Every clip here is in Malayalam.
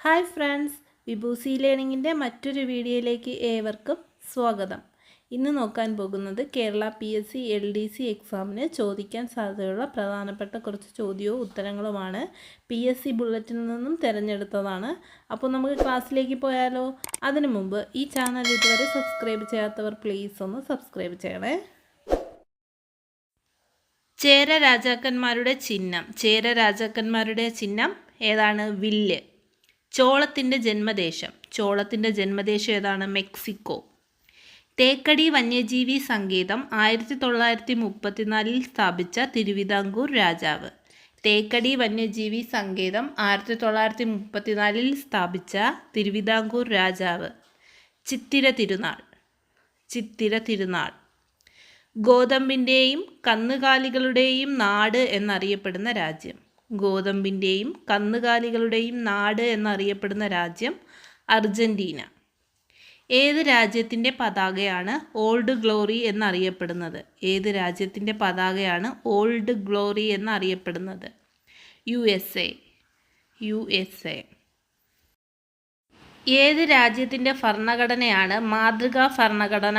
ഹായ് ഫ്രണ്ട്സ്, വിഭൂസി ലേണിങ്ങിൻ്റെ മറ്റൊരു വീഡിയോയിലേക്ക് ഏവർക്കും സ്വാഗതം. ഇന്ന് നോക്കാൻ പോകുന്നത് കേരള PSC LDC എക്സാമിന് ചോദിക്കാൻ സാധ്യതയുള്ള പ്രധാനപ്പെട്ട കുറച്ച് ചോദ്യവും ഉത്തരങ്ങളുമാണ്. PSC ബുള്ളറ്റിനിൽ നിന്നും തിരഞ്ഞെടുത്തതാണ്. അപ്പോൾ നമുക്ക് ക്ലാസ്സിലേക്ക് പോയാലോ? അതിനു മുമ്പ് ഈ ചാനൽ ഇതുവരെ സബ്സ്ക്രൈബ് ചെയ്യാത്തവർ പ്ലീസ് ഒന്ന് സബ്സ്ക്രൈബ് ചെയ്യണേ. ചേര രാജാക്കന്മാരുടെ ചിഹ്നം ഏതാണ്? വില്ല്. ചോളത്തിൻ്റെ ജന്മദേശം ഏതാണ്? മെക്സിക്കോ. തേക്കടി വന്യജീവി സങ്കേതം 1934 സ്ഥാപിച്ച തിരുവിതാംകൂർ രാജാവ്. തേക്കടി വന്യജീവി സങ്കേതം 1934 സ്ഥാപിച്ച തിരുവിതാംകൂർ രാജാവ്. ചിത്തിര തിരുനാൾ. ഗോതമ്പിൻ്റെയും കന്നുകാലികളുടെയും നാട് എന്നറിയപ്പെടുന്ന രാജ്യം അർജന്റീന. ഏത് രാജ്യത്തിൻ്റെ പതാകയാണ് ഓൾഡ് ഗ്ലോറി എന്നറിയപ്പെടുന്നത്? USA. ഏത് രാജ്യത്തിൻ്റെ ഭരണഘടനയാണ് മാതൃകാ ഭരണഘടന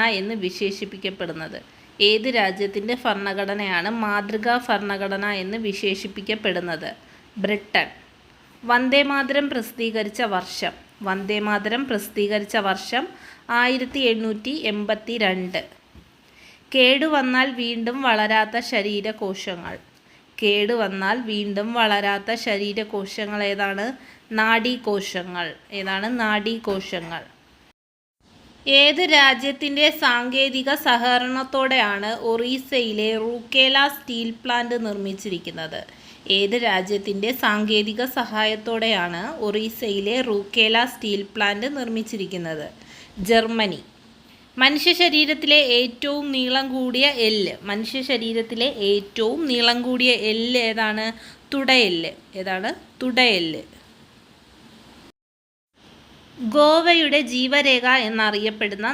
എന്ന് വിശേഷിപ്പിക്കപ്പെടുന്നത്? ബ്രിട്ടൻ. വന്ദേമാതരം പ്രസിദ്ധീകരിച്ച വർഷം 1882. കേടുവന്നാൽ വീണ്ടും വളരാത്ത ശരീരകോശങ്ങൾ ഏതാണ്? നാഡീകോശങ്ങൾ. ഏത് രാജ്യത്തിൻ്റെ സാങ്കേതിക സഹകരണത്തോടെയാണ് ഒറീസയിലെ റൂർക്കേല സ്റ്റീൽ പ്ലാന്റ് നിർമ്മിച്ചിരിക്കുന്നത്? ജർമ്മനി. മനുഷ്യ ശരീരത്തിലെ ഏറ്റവും നീളം കൂടിയ എല്ല് ഏതാണ്? തുടയെല്ല്. ഗോവയുടെ ജീവരേഖ എന്നറിയപ്പെടുന്ന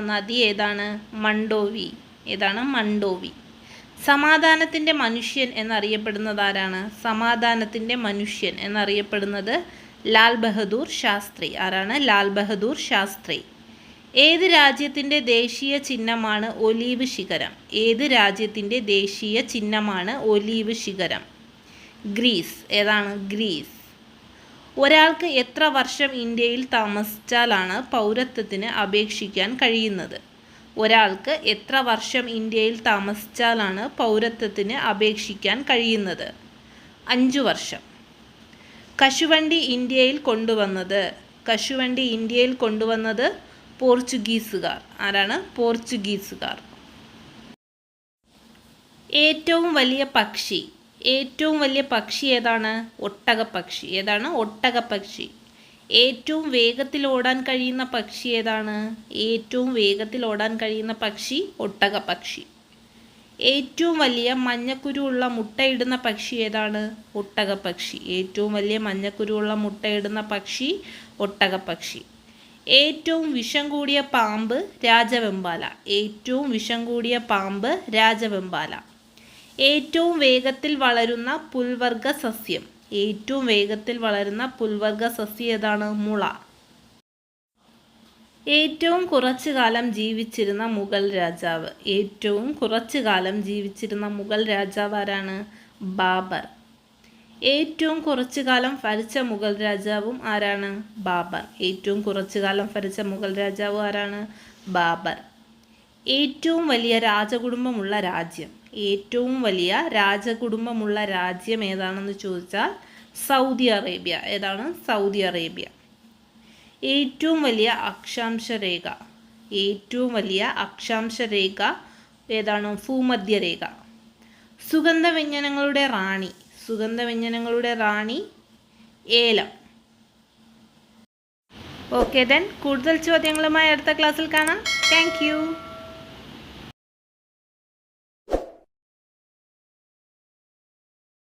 നദി ഏതാണ്? മണ്ഡോവി. സമാധാനത്തിൻ്റെ മനുഷ്യൻ എന്നറിയപ്പെടുന്നത് ആരാണ്? ലാൽ ബഹദൂർ ശാസ്ത്രി. ഏത് രാജ്യത്തിൻ്റെ ദേശീയ ചിഹ്നമാണ് ഒലീവ് ശിഖരം? ഗ്രീസ്. ഒരാൾക്ക് എത്ര വർഷം ഇന്ത്യയിൽ താമസിച്ചാലാണ് പൗരത്വത്തിന് അപേക്ഷിക്കാൻ കഴിയുന്നത്? 5 വർഷം. കശുവണ്ടി ഇന്ത്യയിൽ കൊണ്ടുവന്നത് പോർച്ചുഗീസുകാർ. ആരാണ്? പോർച്ചുഗീസുകാർ. ഏറ്റവും വലിയ പക്ഷി ഏതാണ്? ഒട്ടകപ്പക്ഷി. ഏറ്റവും വേഗത്തിൽ ഓടാൻ കഴിയുന്ന പക്ഷി ഒട്ടകപ്പക്ഷി. ഏറ്റവും വലിയ മഞ്ഞക്കുരു ഉള്ള മുട്ടയിടുന്ന പക്ഷി ഏതാണ്? ഒട്ടകപ്പക്ഷി. ഏറ്റവും വിഷം കൂടിയ പാമ്പ് രാജവെമ്പാല. ഏറ്റവും വേഗത്തിൽ വളരുന്ന പുൽവർഗ സസ്യം ഏതാണ്? മുള. ഏറ്റവും കുറച്ചു കാലം ജീവിച്ചിരുന്ന മുഗൾ രാജാവ് ആരാണ്? ബാബർ. ഏറ്റവും കുറച്ചു കാലം ഭരിച്ച മുഗൾ രാജാവും ആരാണ്? ബാബർ. ഏറ്റവും വലിയ രാജകുടുംബമുള്ള രാജ്യം ഏതാണെന്ന് ചോദിച്ചാൽ സൗദി അറേബ്യ. ഏറ്റവും വലിയ അക്ഷാംശരേഖ ഏതാണ്? ഭൂമധ്യരേഖ. സുഗന്ധവ്യഞ്ജനങ്ങളുടെ റാണി ഏലം. ഓക്കെ, കൂടുതൽ ചോദ്യങ്ങളുമായി അടുത്ത ക്ലാസ്സിൽ കാണാം. Thank you.